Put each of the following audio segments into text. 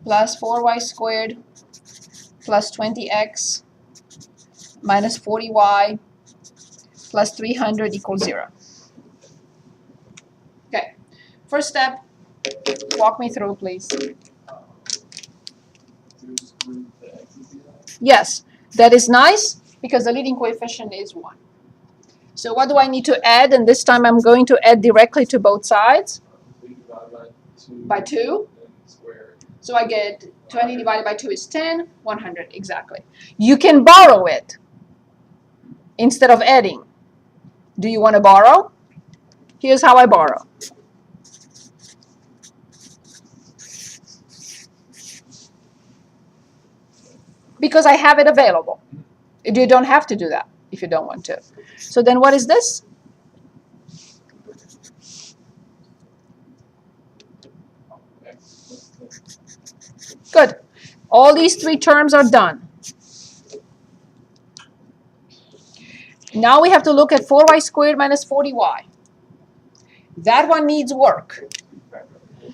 plus 4y squared plus 20x minus 40y plus 300 equals 0. Okay, first step, walk me through, please. Yes, that is nice because the leading coefficient is 1. So what do I need to add? And this time I'm going to add directly to both sides. By 2. So I get 20 divided by 2 is 10, 100, exactly. You can borrow it instead of adding. Do you want to borrow? Here's how I borrow. Because I have it available. You don't have to do that if you don't want to. So then what is this? Good. All these 3 terms are done. Now we have to look at 4y squared minus 40y. That one needs work.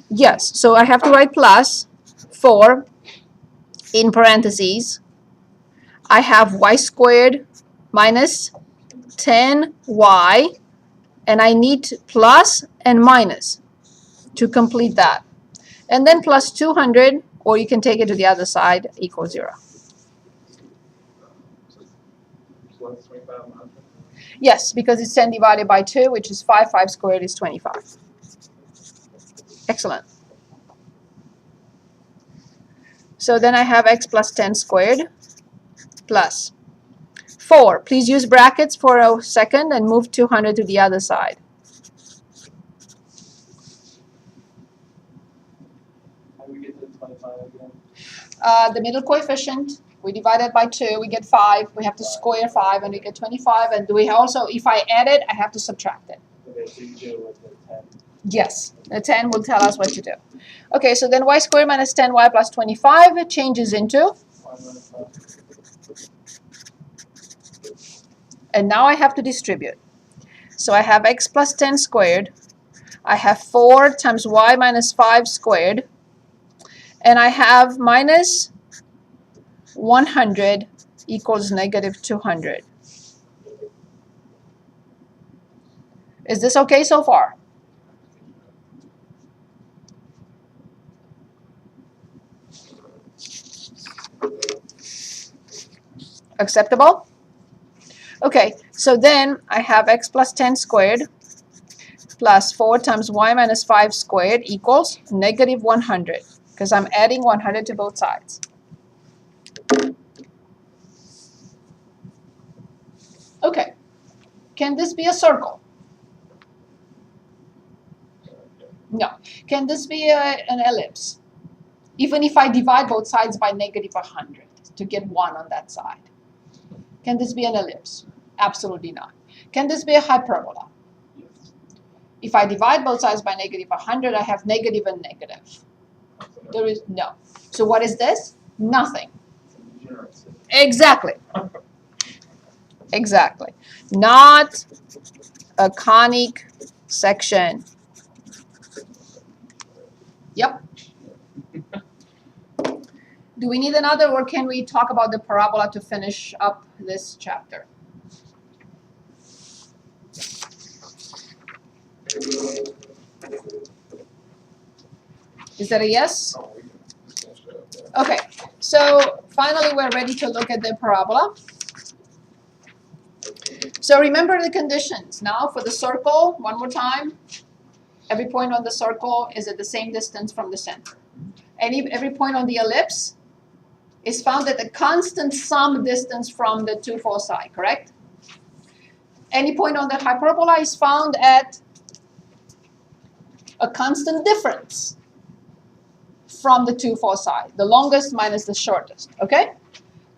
Yes, so I have to write plus 4 in parentheses. I have y squared minus 10y, and I need plus and minus to complete that. And then plus 200, or you can take it to the other side, equals 0. Yes, because it's 10 divided by 2, which is 5. 5 squared is 25. Excellent. So then I have x plus 10 squared plus 4. Please use brackets for a second and move 200 to the other side. How do we get to 25 again? The middle coefficient, we divide it by 2, we get 5. We have to square 5 and we get 25. And do we also, if I add it, I have to subtract it. Okay, so you do it with the 10. Yes, the 10 will tell us what to do. Okay, so then y squared minus 10y plus 25, it changes into, and now I have to distribute. So I have x plus 10 squared, I have 4 times y minus 5 squared, and I have minus 100 equals negative 200. Is this okay so far? Acceptable? Okay, so then I have x plus 10 squared plus 4 times y minus 5 squared equals negative 100, because I'm adding 100 to both sides. Okay, can this be a circle? No. Can this be an ellipse? Even if I divide both sides by negative 100 to get 1 on that side. Can this be an ellipse? Absolutely not. Can this be a hyperbola? Yes. If I divide both sides by negative 100, I have negative and negative. There is no. So what is this? Nothing. Exactly. Exactly. Not a conic section. Yep. Do we need another, or can we talk about the parabola to finish up this chapter? Is that a yes? Okay, so finally we're ready to look at the parabola. So remember the conditions. Now for the circle, one more time. Every point on the circle is at the same distance from the center. Every point on the ellipse is found at a constant sum distance from the two foci, correct? Any point on the hyperbola is found at a constant difference from the two foci, the longest minus the shortest, okay?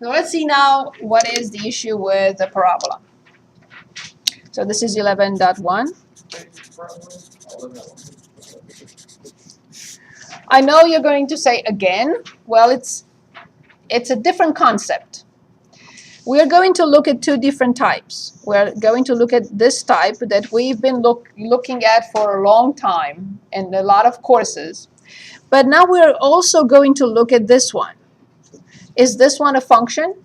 So let's see now what is the issue with the parabola. So this is 11.1. I know you're going to say again, well, it's a different concept. We're going to look at two different types. We're going to look at this type that we've been looking at for a long time in a lot of courses. But now we're also going to look at this one. Is this one a function?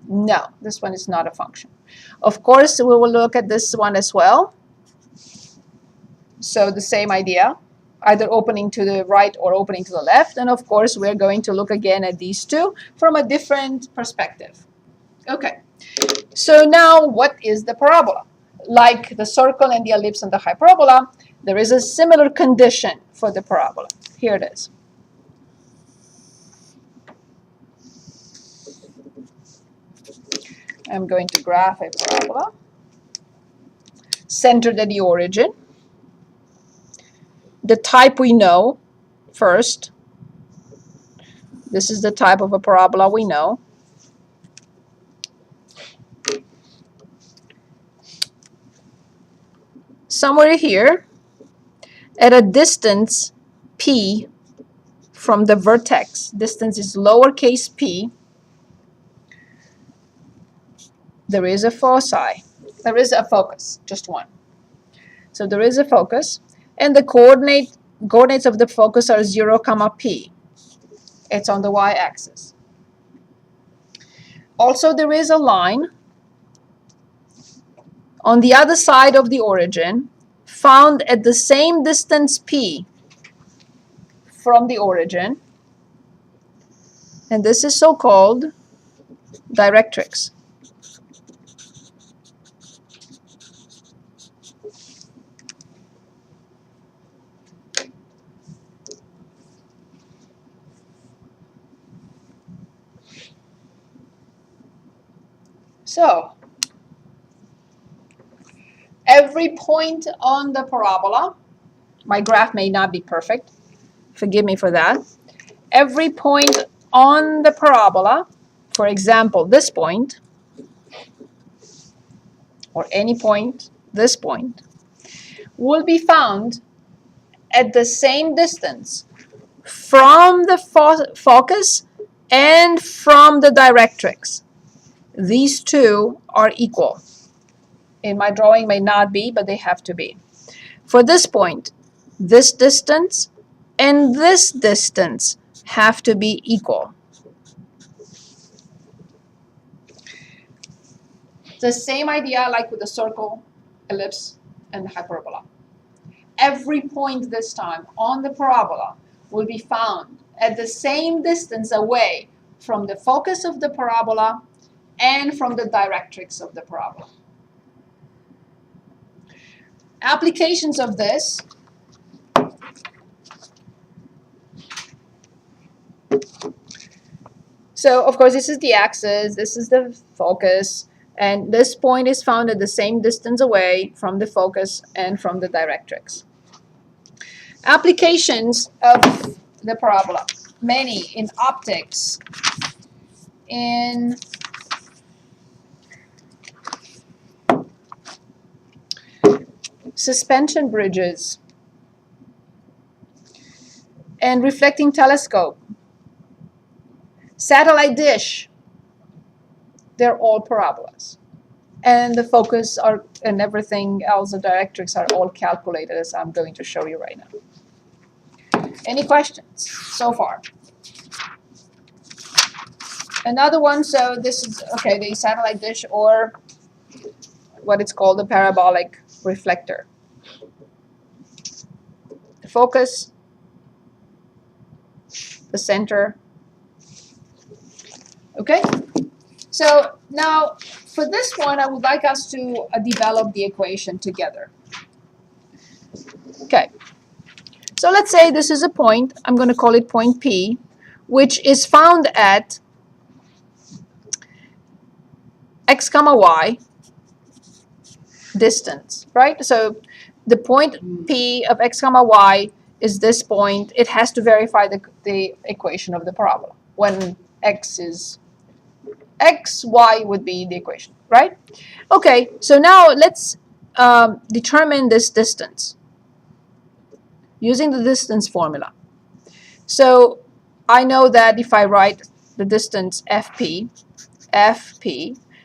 No, this one is not a function. Of course, we will look at this one as well. So the same idea, either opening to the right or opening to the left. And of course, we're going to look again at these two from a different perspective. Okay, so now what is the parabola? Like the circle and the ellipse and the hyperbola, there is a similar condition for the parabola. Here it is. I'm going to graph a parabola centered at the origin. The type we know first. This is the type of a parabola we know. Somewhere here, at a distance p from the vertex, distance is lowercase p, there is a foci. There is a focus, just one. So there is a focus, and the coordinates of the focus are 0, p. It's on the y-axis. Also, there is a line on the other side of the origin found at the same distance p from the origin, and this is so-called directrix. So, every point on the parabola, my graph may not be perfect, forgive me for that. Every point on the parabola, for example, this point, or any point, this point, will be found at the same distance from the focus and from the directrix. These two are equal. In my drawing may not be, but they have to be. For this point, this distance and this distance have to be equal. The same idea like with the circle, ellipse, and the hyperbola. Every point this time on the parabola will be found at the same distance away from the focus of the parabola and from the directrix of the parabola. Applications of this. So, of course, this is the axis, this is the focus, and this point is found at the same distance away from the focus and from the directrix. Applications of the parabola. Many in optics, in suspension bridges, and reflecting telescope, satellite dish, they're all parabolas. And the focus are, and everything else, the directrix are all calculated as I'm going to show you right now. Any questions so far? Another one, so this is, okay, the satellite dish, or what it's called, the parabolic reflector. The focus, the center. Okay, so now for this one, I would like us to develop the equation together. Okay, so let's say this is a point, I'm going to call it point P, which is found at x comma y distance, right? So the point P of x comma y is this point. It has to verify the equation of the parabola. When x is x, y would be the equation, right? Okay, so now let's determine this distance using the distance formula. So I know that if I write the distance fp,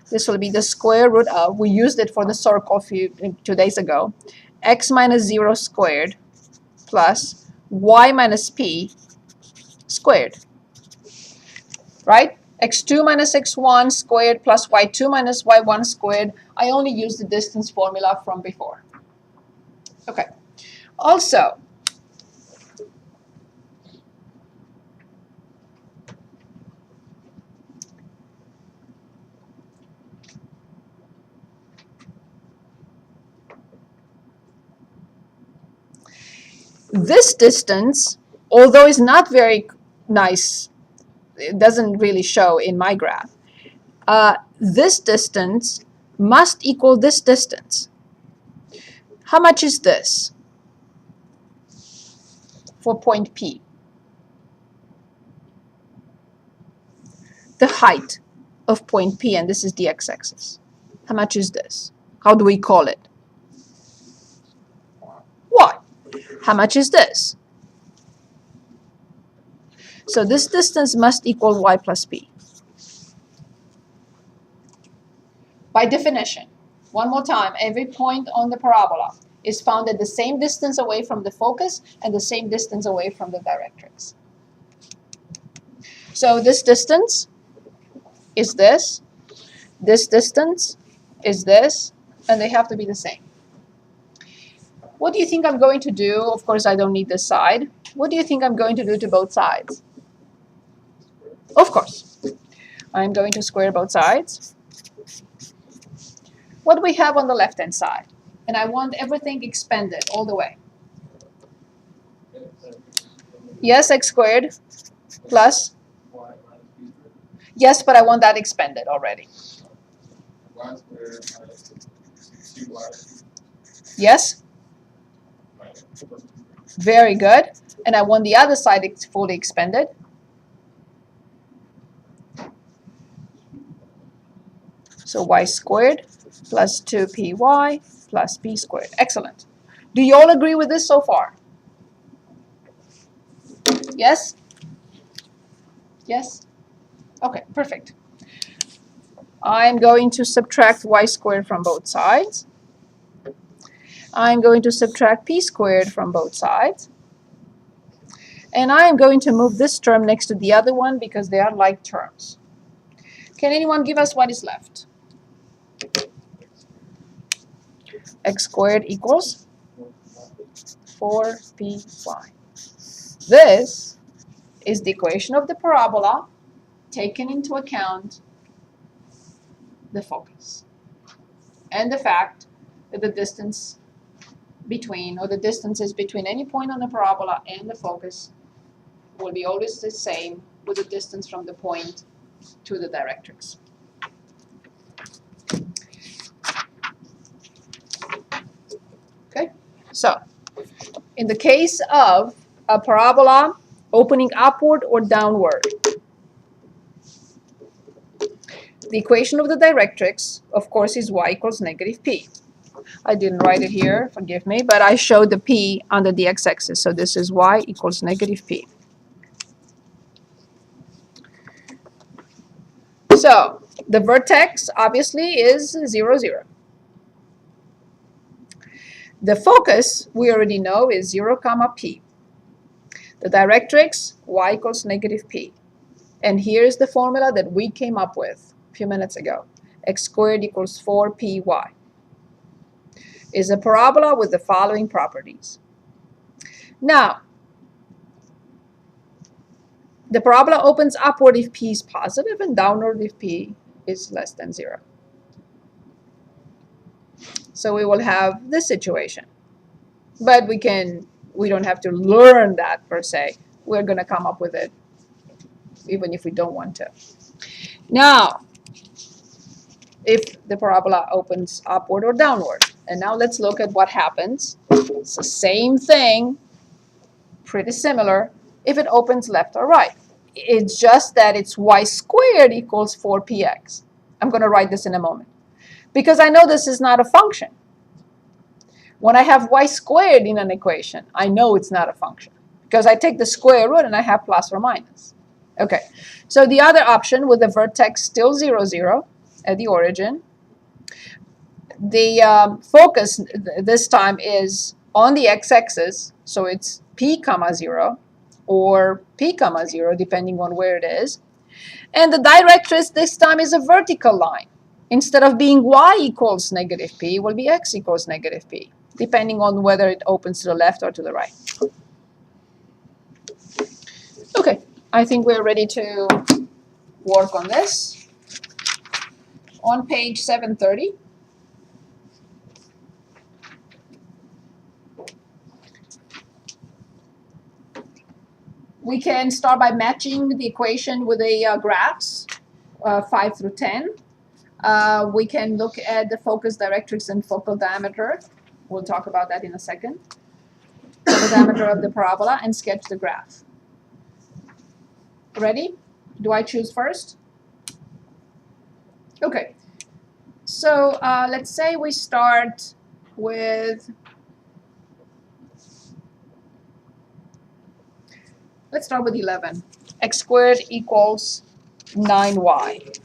this will be the square root of, we used it for the circle 2 days ago, x minus 0 squared plus y minus p squared, right? x2 minus x1 squared plus y2 minus y1 squared. I only use the distance formula from before. Okay. Also, this distance, although it's not very nice, it doesn't really show in my graph, this distance must equal this distance. How much is this for point P? The height of point P, and this is the x-axis. How much is this? How do we call it? Y. How much is this? So this distance must equal y plus p. By definition, one more time, every point on the parabola is found at the same distance away from the focus and the same distance away from the directrix. So this distance is this distance is this, and they have to be the same. What do you think I'm going to do? Of course, I don't need this side. What do you think I'm going to do to both sides? Of course, I'm going to square both sides. What do we have on the left-hand side? And I want everything expanded all the way. Yes, x squared plus. Yes, but I want that expanded already. Yes? Very good. And I want the other side fully expanded. So y squared plus 2py plus p squared. Excellent. Do you all agree with this so far? Yes? Yes? Okay, perfect. I'm going to subtract y squared from both sides. I'm going to subtract p squared from both sides. And I am going to move this term next to the other one because they are like terms. Can anyone give us what is left? X squared equals 4py. This is the equation of the parabola taken into account the focus and the fact that the distance between, or the distances between any point on the parabola and the focus will be always the same with the distance from the point to the directrix. Okay, so in the case of a parabola opening upward or downward, the equation of the directrix, of course, is y equals negative p. I didn't write it here, forgive me, but I showed the p under the x-axis. So this is y equals negative p. So the vertex, obviously, is 0, 0. The focus, we already know, is 0, comma p. The directrix, y equals negative p. And here's the formula that we came up with a few minutes ago. X squared equals 4py. Is a parabola with the following properties. Now, the parabola opens upward if p is positive and downward if p is less than 0. So we will have this situation. But we don't have to learn that per se. We're going to come up with it even if we don't want to. Now, if the parabola opens upward or downward. And now let's look at what happens. It's the same thing, pretty similar, if it opens left or right. It's just that it's y squared equals 4px. I'm going to write this in a moment. Because I know this is not a function. When I have y squared in an equation, I know it's not a function. Because I take the square root and I have plus or minus. Okay, so the other option with the vertex still 0, 0 at the origin. The focus this time is on the x-axis, so it's p comma 0 or p comma 0 depending on where it is. And the directrix this time is a vertical line. Instead of being y equals negative p, it will be x equals negative p, depending on whether it opens to the left or to the right. Okay, I think we're ready to work on this. On page 730. We can start by matching the equation with the graphs, 5 through 10. We can look at the focus, directrix, and focal diameter. We'll talk about that in a second. The diameter of the parabola, and sketch the graph. Ready? Do I choose first? Okay. So let's say we start with, let's start with 11. X squared equals 9y.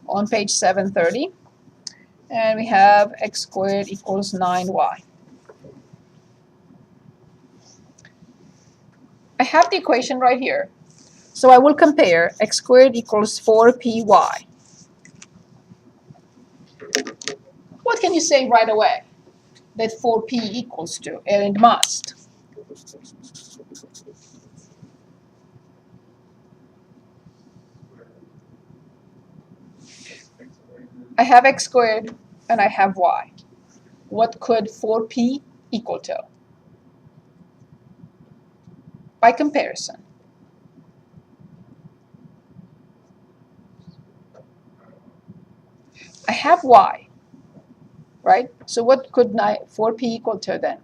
On page 730. And we have x squared equals 9y. I have the equation right here. So I will compare x squared equals 4py. What can you say right away that 4p equals to? And it must. I have x squared and I have y. What could 4p equal to? By comparison. I have y, right? So what could 4p equal to then?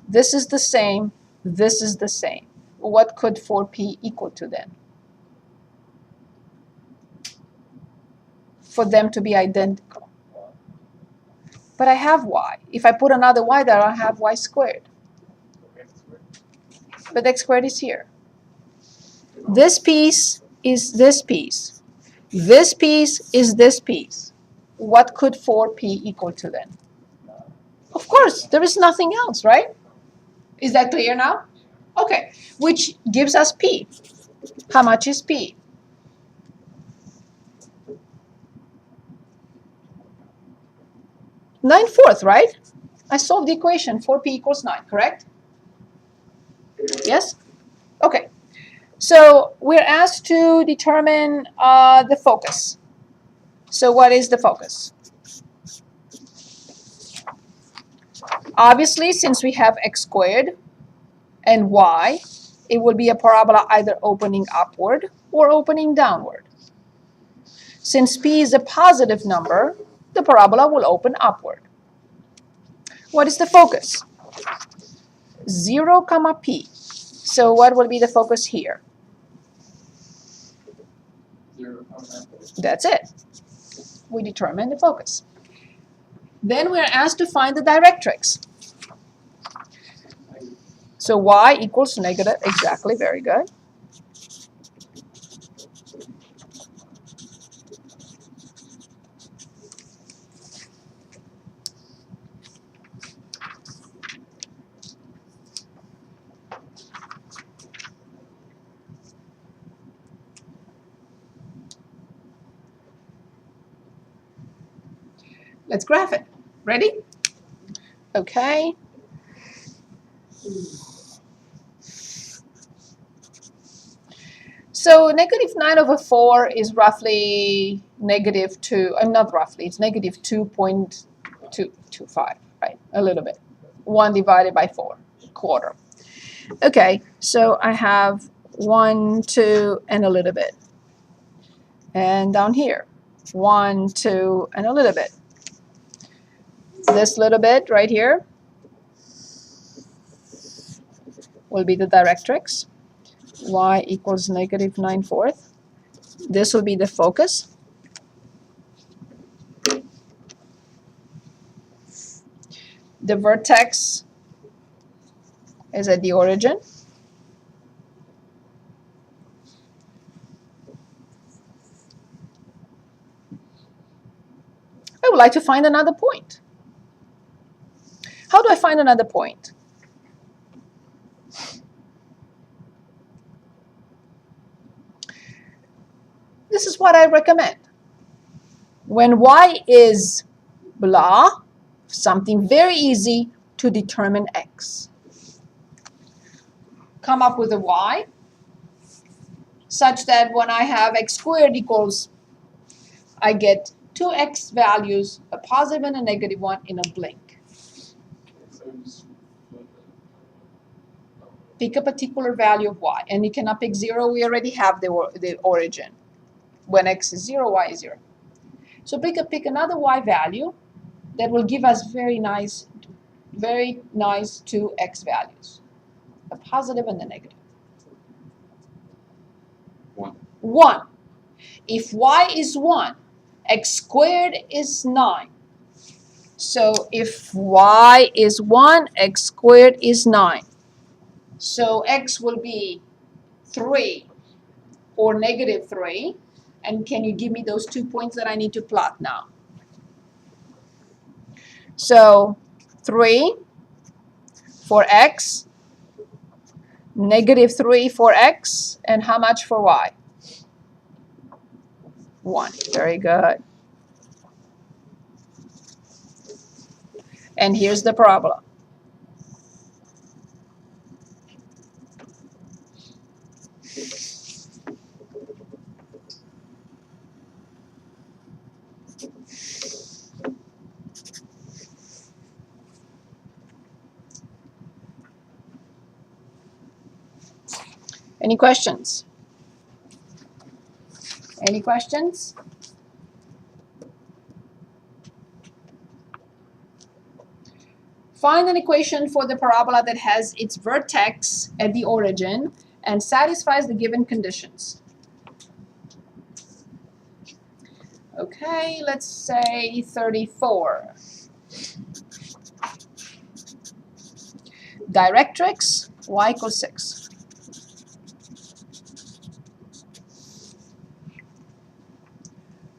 This is the same, this is the same. What could 4p equal to then? For them to be identical. But I have y. If I put another y there, I'll have y squared. But x squared is here. This piece is this piece. This piece is this piece. What could 4p equal to then? Of course, there is nothing else, right? Is that clear now? Okay, which gives us p. How much is p? 9/4, right? I solved the equation, 4p equals 9, correct? Yes? Okay. So we're asked to determine the focus. So what is the focus? Obviously, since we have x squared and y, it will be a parabola either opening upward or opening downward. Since p is a positive number, the parabola will open upward. What is the focus? 0, p. So what will be the focus here? 0, That's it. We determine the focus. Then we're asked to find the directrix. So y equals negative, exactly, very good. Let's graph it. Ready? Okay. So negative 9/4 is roughly negative 2, not roughly, it's negative 2.225, right? A little bit. 1 divided by 4, quarter. Okay, so I have 1, 2, and a little bit. And down here, 1, 2, and a little bit. This little bit right here will be the directrix. Y equals negative 9/4. This will be the focus. The vertex is at the origin. like to find another point. How do I find another point? This is what I recommend. When y is blah, something very easy to determine x. Come up with a y such that when I have x squared equals, I get two x values, a positive and a negative one, in a blink. Pick a particular value of y, and you cannot pick 0. We already have the origin. When x is 0, y is 0. So pick another y value that will give us very nice 2 x values, a positive and a negative. 1. If y is 1, x squared is 9. So if y is 1, x squared is 9. So x will be 3 or negative 3. And can you give me those 2 points that I need to plot now? So 3 for x, negative 3 for x, and how much for y? 1. Very good. And here's the parabola. Any questions? Any questions? Find an equation for the parabola that has its vertex at the origin and satisfies the given conditions. Okay, let's say 34. Directrix, y equals 6.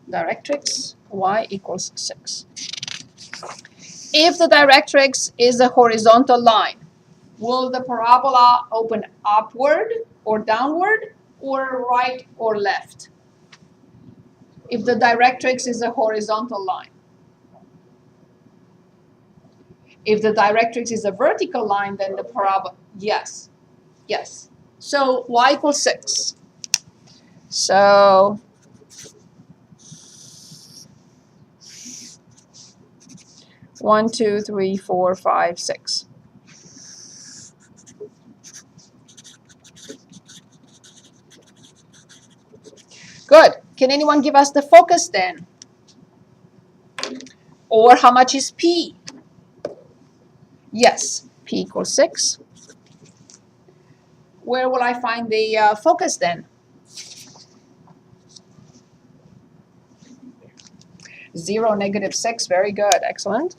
Directrix, y equals 6. If the directrix is a horizontal line, will the parabola open upward or downward or right or left? If the directrix is a horizontal line. If the directrix is a vertical line, then the parabola, yes. Yes. So y equals 6. So one, 2, 3, 4, 5, 6. Good. Can anyone give us the focus then? Or how much is P? Yes, P equals 6. Where will I find the focus then? 0, negative 6. Very good. Excellent.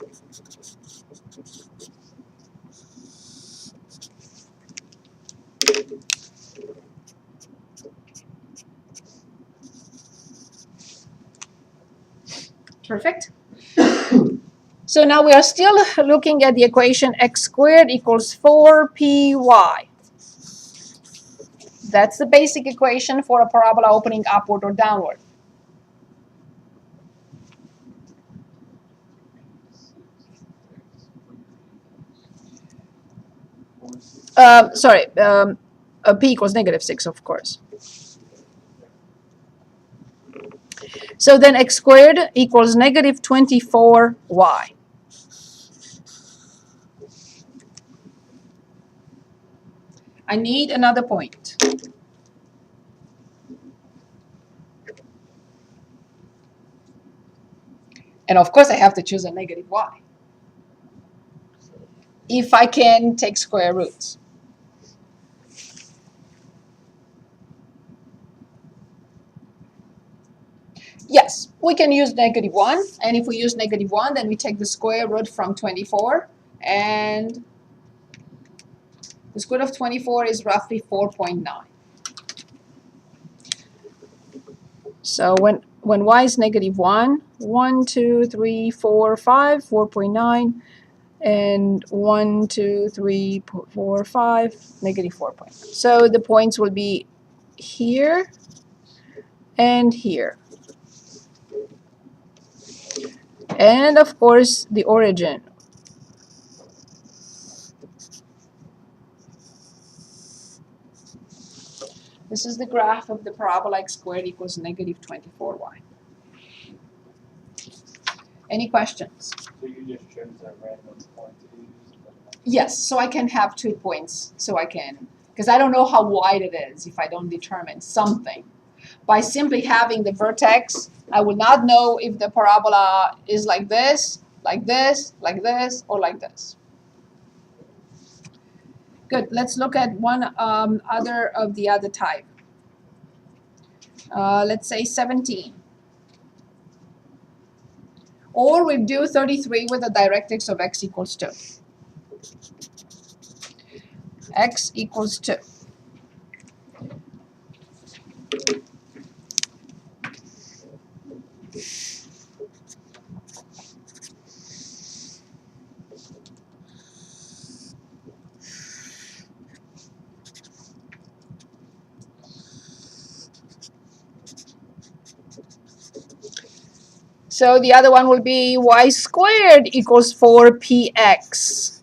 Perfect. So now we are still looking at the equation x squared equals 4py. That's the basic equation for a parabola opening upward or downward. P equals negative 6, of course. So then x squared equals negative 24y. I need another point. And of course, I have to choose a negative y. If I can take square roots. Yes, we can use negative 1. And if we use negative 1, then we take the square root from 24. And the square root of 24 is roughly 4.9. So when y is negative 1, 1, 2, 3, 4, 5, 4.9, and 1, 2, 3, 4, 5, negative 4.9. So the points will be here and here. And of course, the origin. This is the graph of the parabola x squared equals negative 24y. Any questions? So you just chose a random point to use? Yes, so I can have 2 points, so I can, because I don't know how wide it is if I don't determine something. By simply having the vertex, I will not know if the parabola is like this, like this, like this, or like this. Good, let's look at one other of the other type. Let's say 17. Or we do 33 with a directrix of x equals 2. X equals 2. So the other one will be y squared equals 4px.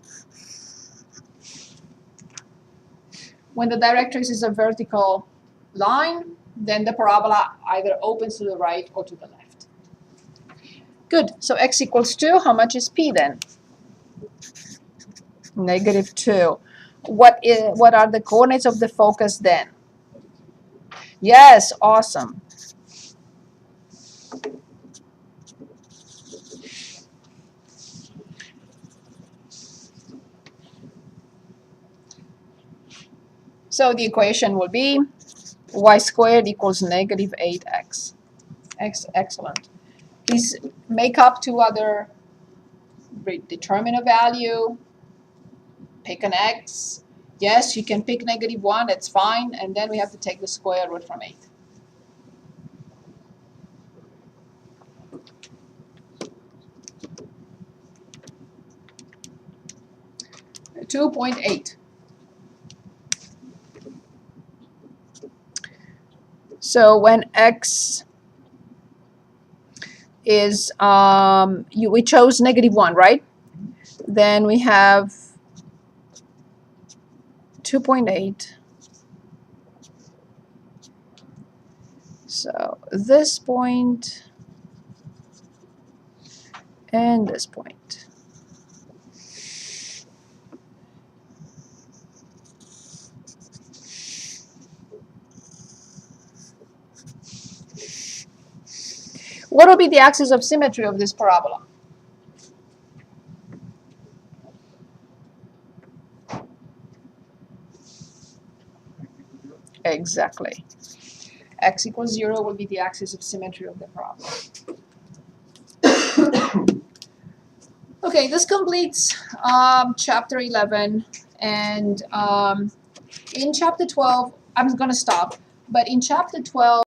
When the directrix is a vertical line, then the parabola either opens to the right or to the left. Good, so x equals 2, how much is p then? Negative 2. What are the coordinates of the focus then? Yes, awesome. So the equation will be y squared equals negative 8x. Excellent. Please make up 2 other, determine a value, pick an x. Yes, you can pick negative 1, that's fine, and then we have to take the square root from 8. $2.8. So when x is, we chose negative 1, right? Then we have 2.8. So this point and this point. What will be the axis of symmetry of this parabola? Exactly. X equals 0 will be the axis of symmetry of the parabola. Okay, this completes chapter 11. And in chapter 12, I'm going to stop. But in chapter 12,